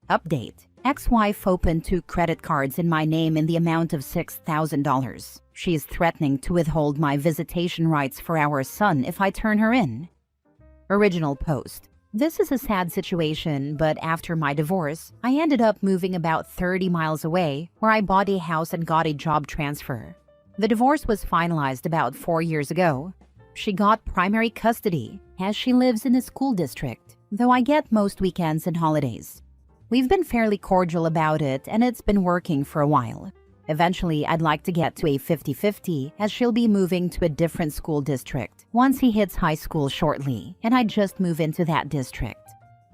Update. Ex-wife opened 2 credit cards in my name in the amount of $6,000. She is threatening to withhold my visitation rights for our son if I turn her in. Original post. This is a sad situation, but after my divorce, I ended up moving about 30 miles away, where I bought a house and got a job transfer. The divorce was finalized about 4 years ago. She got primary custody, as she lives in a school district, though I get most weekends and holidays. We've been fairly cordial about it, and it's been working for a while. Eventually, I'd like to get to a 50-50, as she'll be moving to a different school district once he hits high school shortly, and I'd just move into that district.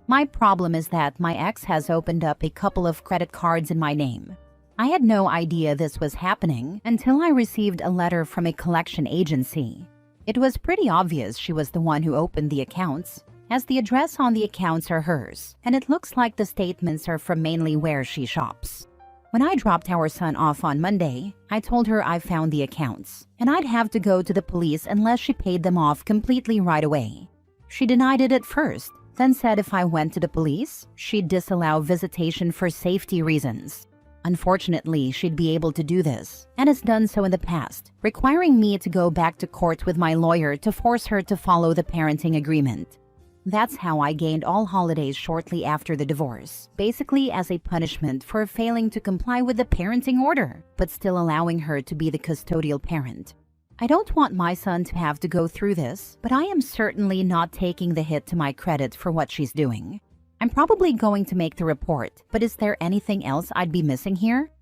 My problem is that my ex has opened up a couple of credit cards in my name. I had no idea this was happening until I received a letter from a collection agency. It was pretty obvious she was the one who opened the accounts, as the address on the accounts are hers, and it looks like the statements are from mainly where she shops. When I dropped our son off on Monday, I told her I found the accounts, and I'd have to go to the police unless she paid them off completely right away. She denied it at first, then said if I went to the police, she'd disallow visitation for safety reasons. Unfortunately, she'd be able to do this, and has done so in the past, requiring me to go back to court with my lawyer to force her to follow the parenting agreement. That's how I gained all holidays shortly after the divorce, basically as a punishment for failing to comply with the parenting order, but still allowing her to be the custodial parent. I don't want my son to have to go through this, but I am certainly not taking the hit to my credit for what she's doing. I'm probably going to make the report, but is there anything else I'd be missing here?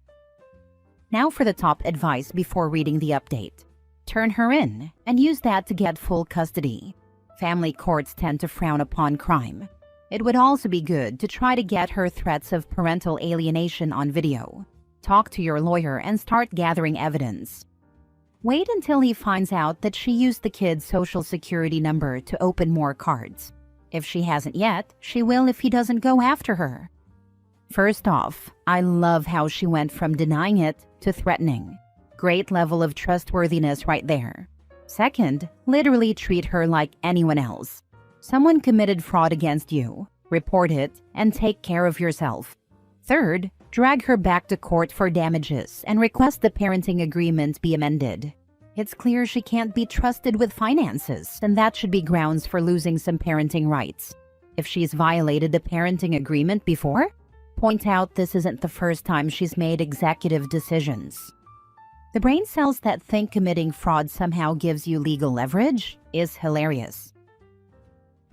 Now for the top advice before reading the update. Turn her in, and use that to get full custody. Family courts tend to frown upon crime. It would also be good to try to get her threats of parental alienation on video. Talk to your lawyer and start gathering evidence. Wait until he finds out that she used the kid's social security number to open more cards. If she hasn't yet, she will if he doesn't go after her. First off, I love how she went from denying it to threatening. Great level of trustworthiness right there. Second, literally treat her like anyone else. Someone committed fraud against you. Report it and take care of yourself. Third, drag her back to court for damages and request the parenting agreement be amended. It's clear she can't be trusted with finances, and that should be grounds for losing some parenting rights. If she's violated the parenting agreement before, point out this isn't the first time she's made executive decisions. The brain cells that think committing fraud somehow gives you legal leverage is hilarious.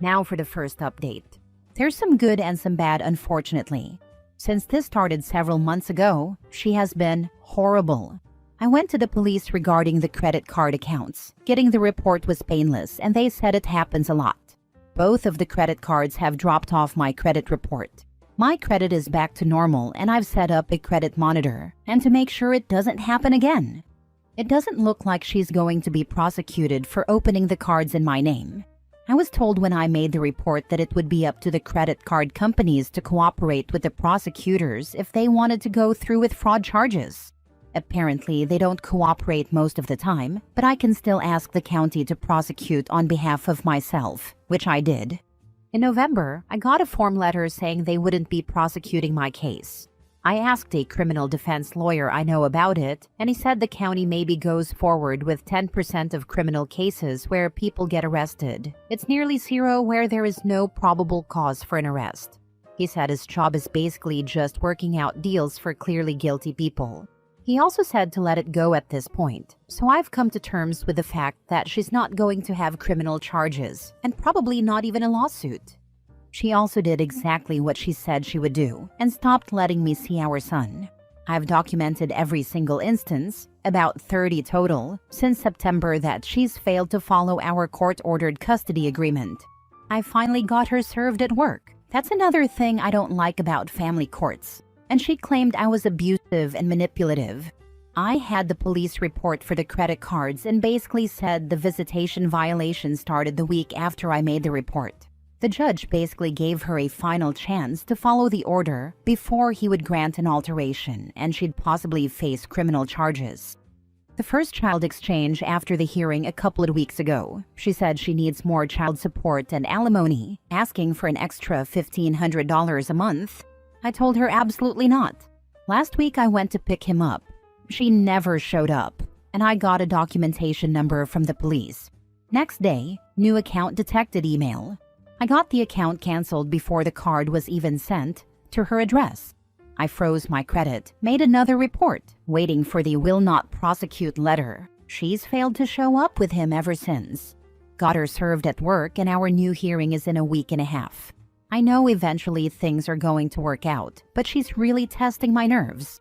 Now for the first update. There's some good and some bad, unfortunately. Since this started several months ago, she has been horrible. I went to the police regarding the credit card accounts. Getting the report was painless, and they said it happens a lot. Both of the credit cards have dropped off my credit report. My credit is back to normal, and I've set up a credit monitor, and to make sure it doesn't happen again. It doesn't look like she's going to be prosecuted for opening the cards in my name. I was told when I made the report that it would be up to the credit card companies to cooperate with the prosecutors if they wanted to go through with fraud charges. Apparently, they don't cooperate most of the time, but I can still ask the county to prosecute on behalf of myself, which I did. In November, I got a form letter saying they wouldn't be prosecuting my case. I asked a criminal defense lawyer I know about it, and he said the county maybe goes forward with 10% of criminal cases where people get arrested. It's nearly zero where there is no probable cause for an arrest. He said his job is basically just working out deals for clearly guilty people. He also said to let it go at this point, so I've come to terms with the fact that she's not going to have criminal charges, and probably not even a lawsuit. She also did exactly what she said she would do, and stopped letting me see our son. I've documented every single instance, about 30 total, since September that she's failed to follow our court-ordered custody agreement. I finally got her served at work. That's another thing I don't like about family courts. And she claimed I was abusive and manipulative. I had the police report for the credit cards and basically said the visitation violation started the week after I made the report. The judge basically gave her a final chance to follow the order before he would grant an alteration, and she'd possibly face criminal charges. The first child exchange after the hearing a couple of weeks ago. She said she needs more child support and alimony, asking for an extra $1,500 a month. I told her absolutely not. Last week I went to pick him up. She never showed up, and I got a documentation number from the police. Next day, new account detected email. I got the account canceled before the card was even sent to her address. I froze my credit, made another report, waiting for the will not prosecute letter. She's failed to show up with him ever since. Got her served at work, and our new hearing is in a week and a half. I know eventually things are going to work out, but she's really testing my nerves.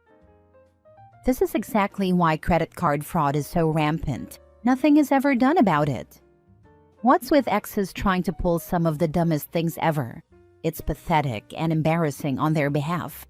This is exactly why credit card fraud is so rampant. Nothing is ever done about it. What's with exes trying to pull some of the dumbest things ever? It's pathetic and embarrassing on their behalf.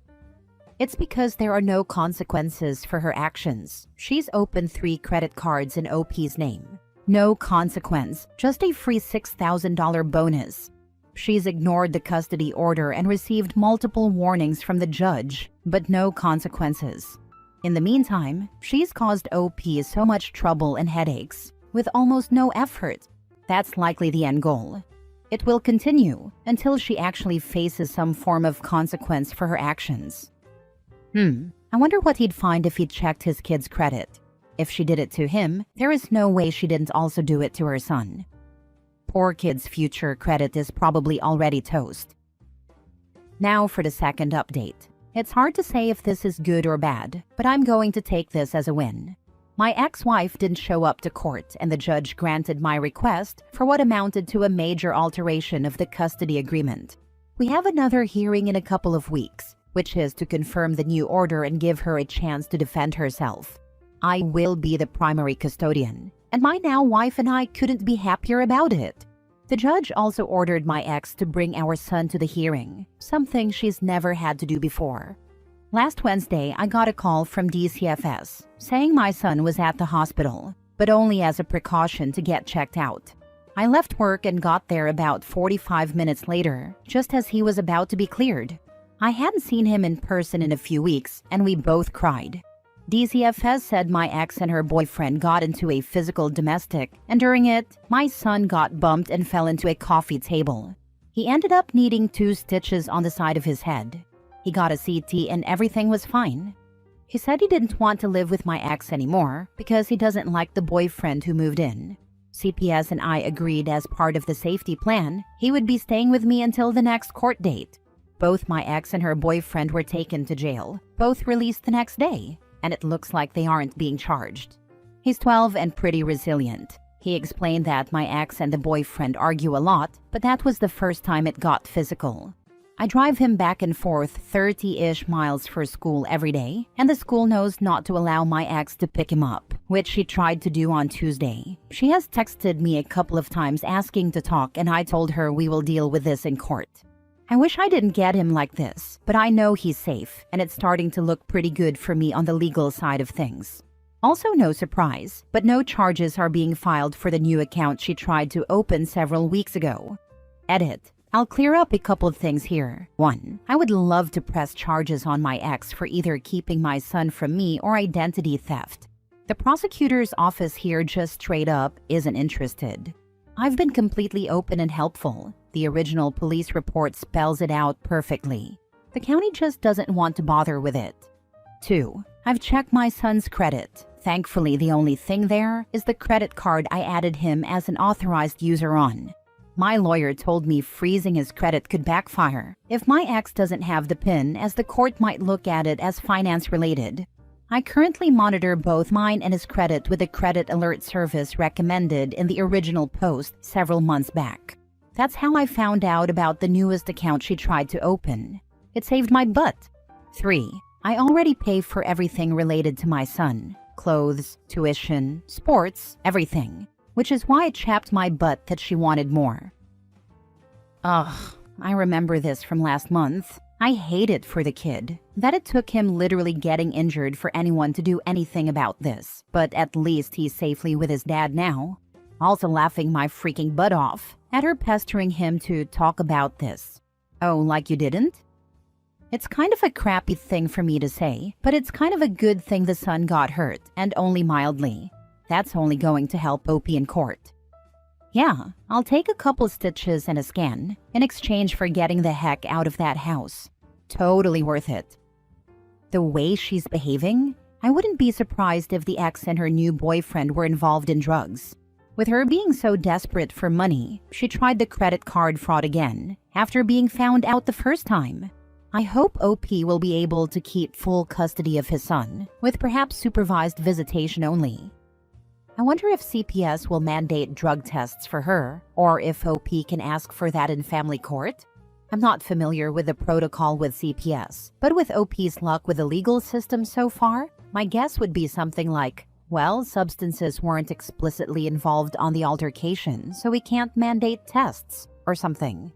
It's because there are no consequences for her actions. She's opened 3 credit cards in OP's name. No consequence, just a free $6,000 bonus. She's ignored the custody order and received multiple warnings from the judge, but no consequences. In the meantime, she's caused OP so much trouble and headaches, with almost no effort. That's likely the end goal. It will continue until she actually faces some form of consequence for her actions. I wonder what he'd find if he checked his kid's credit. If she did it to him, there is no way she didn't also do it to her son. Poor kid's future credit is probably already toast. Now for the second update. It's hard to say if this is good or bad, but I'm going to take this as a win. My ex-wife didn't show up to court, and the judge granted my request for what amounted to a major alteration of the custody agreement. We have another hearing in a couple of weeks, which is to confirm the new order and give her a chance to defend herself. I will be the primary custodian, and my now wife and I couldn't be happier about it. The judge also ordered my ex to bring our son to the hearing, something she's never had to do before. Last Wednesday, I got a call from DCFS saying my son was at the hospital, but only as a precaution to get checked out. I left work and got there about 45 minutes later, just as he was about to be cleared. I hadn't seen him in person in a few weeks, and we both cried. DCFS said my ex and her boyfriend got into a physical domestic, and during it, my son got bumped and fell into a coffee table. He ended up needing 2 stitches on the side of his head. He got a CT and everything was fine. He said he didn't want to live with my ex anymore because he doesn't like the boyfriend who moved in. CPS and I agreed as part of the safety plan, he would be staying with me until the next court date. Both my ex and her boyfriend were taken to jail, both released the next day, and it looks like they aren't being charged. He's 12 and pretty resilient. He explained that my ex and the boyfriend argue a lot, but that was the first time it got physical. I drive him back and forth 30-ish miles for school every day, and the school knows not to allow my ex to pick him up, which she tried to do on Tuesday. She has texted me a couple of times asking to talk, and I told her we will deal with this in court. I wish I didn't get him like this, but I know he's safe, and it's starting to look pretty good for me on the legal side of things. Also, no surprise, but no charges are being filed for the new account she tried to open several weeks ago. Edit. I'll clear up a couple of things here. 1. I would love to press charges on my ex for either keeping my son from me or identity theft. The prosecutor's office here just straight up isn't interested. I've been completely open and helpful. The original police report spells it out perfectly. The county just doesn't want to bother with it. 2. I've checked my son's credit. Thankfully, the only thing there is the credit card I added him as an authorized user on. My lawyer told me freezing his credit could backfire if my ex doesn't have the PIN, as the court might look at it as finance-related. I currently monitor both mine and his credit with the credit alert service recommended in the original post several months back. That's how I found out about the newest account she tried to open. It saved my butt. 3. I already pay for everything related to my son. Clothes, tuition, sports, everything. Which is why it chapped my butt that she wanted more. Ugh, I remember this from last month. I hate it for the kid, that it took him literally getting injured for anyone to do anything about this. But at least he's safely with his dad now. Also laughing my freaking butt off at her pestering him to talk about this. Oh, like you didn't? It's kind of a crappy thing for me to say, but it's kind of a good thing the son got hurt, and only mildly. That's only going to help OP in court. Yeah, I'll take a couple stitches and a scan in exchange for getting the heck out of that house. Totally worth it. The way she's behaving, I wouldn't be surprised if the ex and her new boyfriend were involved in drugs. With her being so desperate for money, she tried the credit card fraud again after being found out the first time. I hope OP will be able to keep full custody of his son, with perhaps supervised visitation only. I wonder if CPS will mandate drug tests for her, or if OP can ask for that in family court. I'm not familiar with the protocol with CPS, but with OP's luck with the legal system so far, my guess would be something like, well, substances weren't explicitly involved on the altercation, so we can't mandate tests, or something.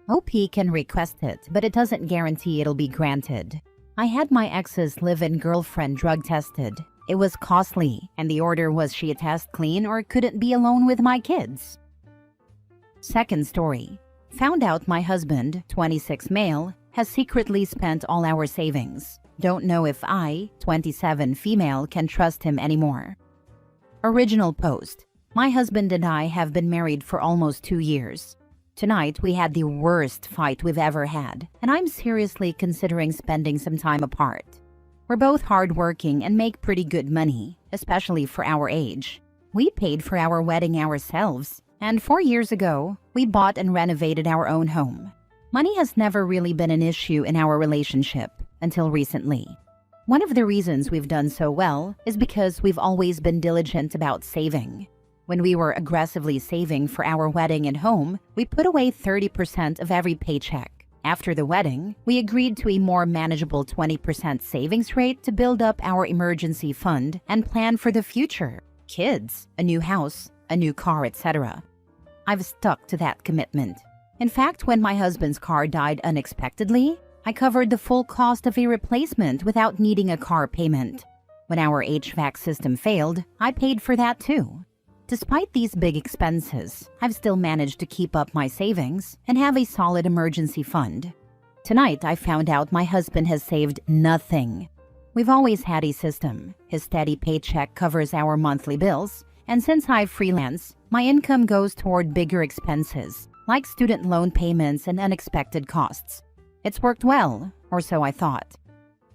OP can request it, but it doesn't guarantee it'll be granted. I had my ex's live-in girlfriend drug tested. It was costly, and the order was she attest clean or couldn't be alone with my kids. Second story. Found out my husband, 26 male, has secretly spent all our savings. Don't know if I, 27 female, can trust him anymore. Original post. My husband and I have been married for almost 2 years. Tonight, we had the worst fight we've ever had, and I'm seriously considering spending some time apart. We're both hardworking and make pretty good money, especially for our age. We paid for our wedding ourselves, and 4 years ago, we bought and renovated our own home. Money has never really been an issue in our relationship until recently. One of the reasons we've done so well is because we've always been diligent about saving. When we were aggressively saving for our wedding and home, we put away 30% of every paycheck. After the wedding, we agreed to a more manageable 20% savings rate to build up our emergency fund and plan for the future. Kids, a new house, a new car, etc. I've stuck to that commitment. In fact, when my husband's car died unexpectedly, I covered the full cost of a replacement without needing a car payment. When our HVAC system failed, I paid for that too. Despite these big expenses, I've still managed to keep up my savings and have a solid emergency fund. Tonight, I found out my husband has saved nothing. We've always had a system. His steady paycheck covers our monthly bills, and since I freelance, my income goes toward bigger expenses, like student loan payments and unexpected costs. It's worked well, or so I thought.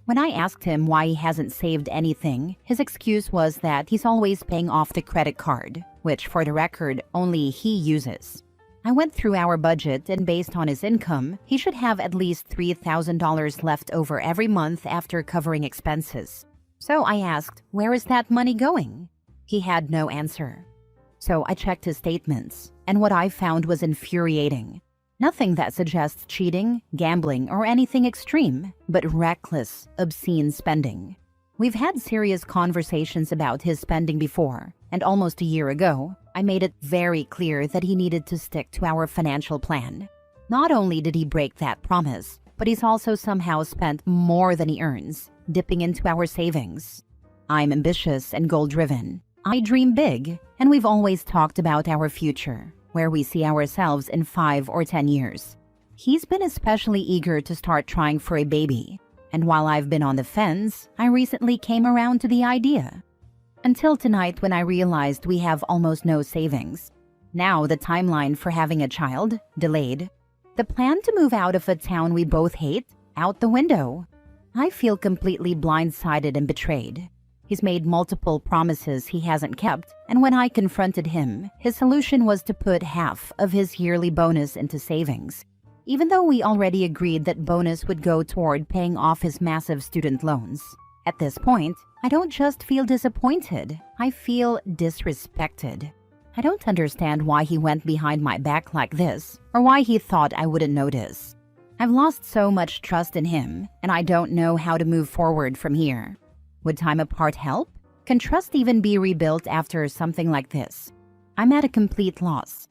When I asked him why he hasn't saved anything, his excuse was that he's always paying off the credit card, which, for the record, only he uses. I went through our budget, and based on his income, he should have at least $3,000 left over every month after covering expenses. So I asked, where is that money going? He had no answer. So I checked his statements, and what I found was infuriating. Nothing that suggests cheating, gambling, or anything extreme, but reckless, obscene spending. We've had serious conversations about his spending before, and almost a year ago, I made it very clear that he needed to stick to our financial plan. Not only did he break that promise, but he's also somehow spent more than he earns, dipping into our savings. I'm ambitious and goal-driven. I dream big, and we've always talked about our future, where we see ourselves in 5 or 10 years. He's been especially eager to start trying for a baby, and while I've been on the fence, I recently came around to the idea. Until tonight when I realized we have almost no savings. Now the timeline for having a child, delayed. The plan to move out of a town we both hate, out the window. I feel completely blindsided and betrayed. He's made multiple promises he hasn't kept, and when I confronted him, his solution was to put half of his yearly bonus into savings, even though we already agreed that bonus would go toward paying off his massive student loans. At this point, I don't just feel disappointed, I feel disrespected. I don't understand why he went behind my back like this, or why he thought I wouldn't notice. I've lost so much trust in him, and I don't know how to move forward from here. Would time apart help? Can trust even be rebuilt after something like this? I'm at a complete loss.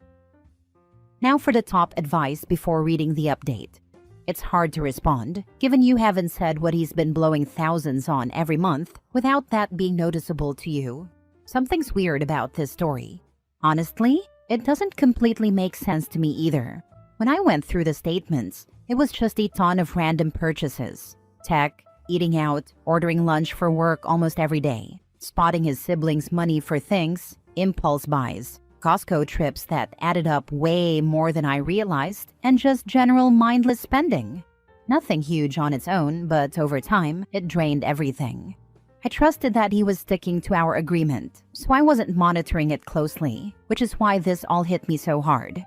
Now for the top advice before reading the update. It's hard to respond, given you haven't said what he's been blowing thousands on every month without that being noticeable to you. Something's weird about this story. Honestly, it doesn't completely make sense to me either. When I went through the statements, it was just a ton of random purchases. Tech, eating out, ordering lunch for work almost every day, spotting his siblings' money for things, impulse buys, Costco trips that added up way more than I realized, and just general mindless spending. Nothing huge on its own, but over time, it drained everything. I trusted that he was sticking to our agreement, so I wasn't monitoring it closely, which is why this all hit me so hard.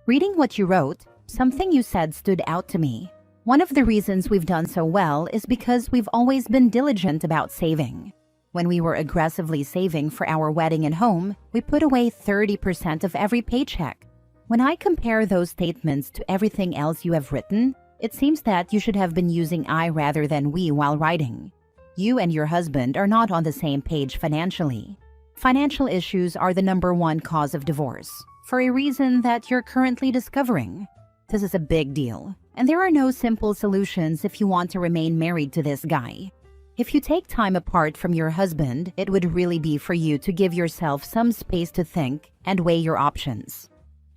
Reading what you wrote, something you said stood out to me. One of the reasons we've done so well is because we've always been diligent about saving. When we were aggressively saving for our wedding and home, we put away 30% of every paycheck. When I compare those statements to everything else you have written, it seems that you should have been using I rather than we while writing. You and your husband are not on the same page financially. Financial issues are the #1 cause of divorce, for a reason that you're currently discovering. This is a big deal, and there are no simple solutions if you want to remain married to this guy. If you take time apart from your husband, it would really be for you to give yourself some space to think and weigh your options.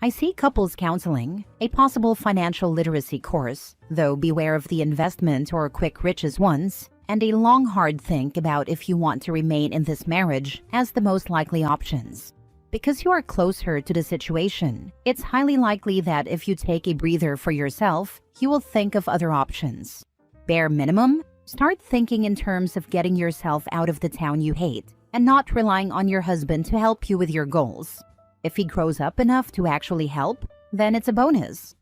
I see couples counseling, a possible financial literacy course, though beware of the investment or quick riches ones, and a long hard think about if you want to remain in this marriage as the most likely options. Because you are closer to the situation, it's highly likely that if you take a breather for yourself, you will think of other options. Bare minimum, start thinking in terms of getting yourself out of the town you hate and not relying on your husband to help you with your goals. If he grows up enough to actually help, then it's a bonus.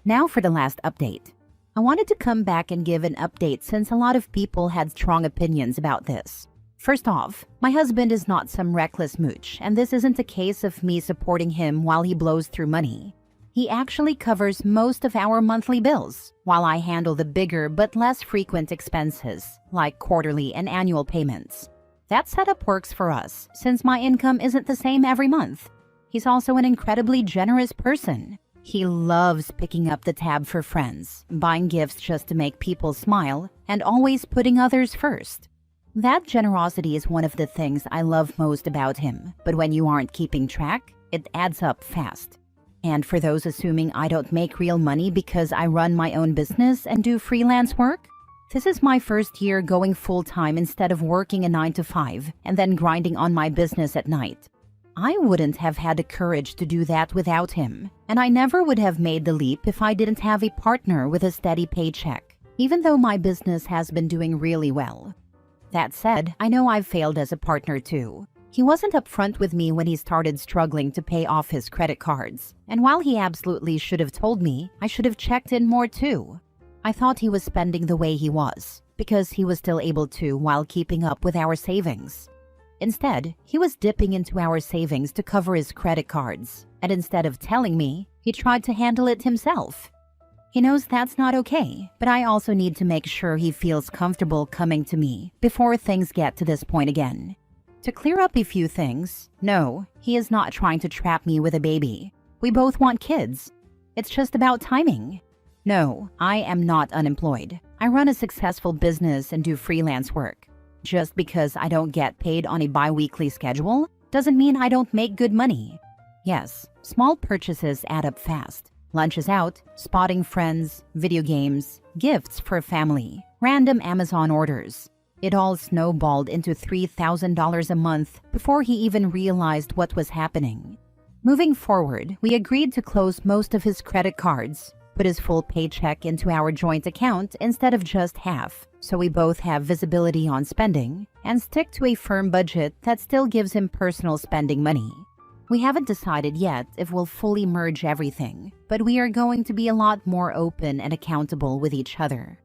Now for the last update. I wanted to come back and give an update since a lot of people had strong opinions about this. First off, my husband is not some reckless mooch, and this isn't a case of me supporting him while he blows through money. He actually covers most of our monthly bills, while I handle the bigger but less frequent expenses, like quarterly and annual payments. That setup works for us, since my income isn't the same every month. He's also an incredibly generous person. He loves picking up the tab for friends, buying gifts just to make people smile, and always putting others first. That generosity is one of the things I love most about him, but when you aren't keeping track, it adds up fast. And for those assuming I don't make real money because I run my own business and do freelance work, this is my first year going full-time instead of working a 9 to 5 and then grinding on my business at night. I wouldn't have had the courage to do that without him, and I never would have made the leap if I didn't have a partner with a steady paycheck, even though my business has been doing really well. That said, I know I've failed as a partner too. He wasn't upfront with me when he started struggling to pay off his credit cards, and while he absolutely should have told me, I should have checked in more too. I thought he was spending the way he was, because he was still able to while keeping up with our savings. Instead, he was dipping into our savings to cover his credit cards, and instead of telling me, he tried to handle it himself. He knows that's not okay, but I also need to make sure he feels comfortable coming to me before things get to this point again. To clear up a few things, no, he is not trying to trap me with a baby. We both want kids. It's just about timing. No, I am not unemployed. I run a successful business and do freelance work. Just because I don't get paid on a bi-weekly schedule doesn't mean I don't make good money. Yes, small purchases add up fast. Lunches out, spotting friends, video games, gifts for family, random Amazon orders. It all snowballed into $3,000 a month before he even realized what was happening. Moving forward, we agreed to close most of his credit cards, put his full paycheck into our joint account instead of just half, so we both have visibility on spending, and stick to a firm budget that still gives him personal spending money. We haven't decided yet if we'll fully merge everything, but we are going to be a lot more open and accountable with each other.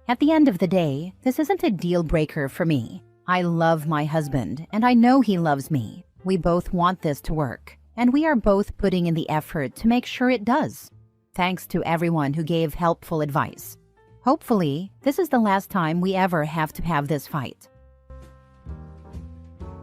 At the end of the day, this isn't a deal breaker for me. I love my husband, and I know he loves me. We both want this to work, and we are both putting in the effort to make sure it does. Thanks to everyone who gave helpful advice. Hopefully, this is the last time we ever have to have this fight.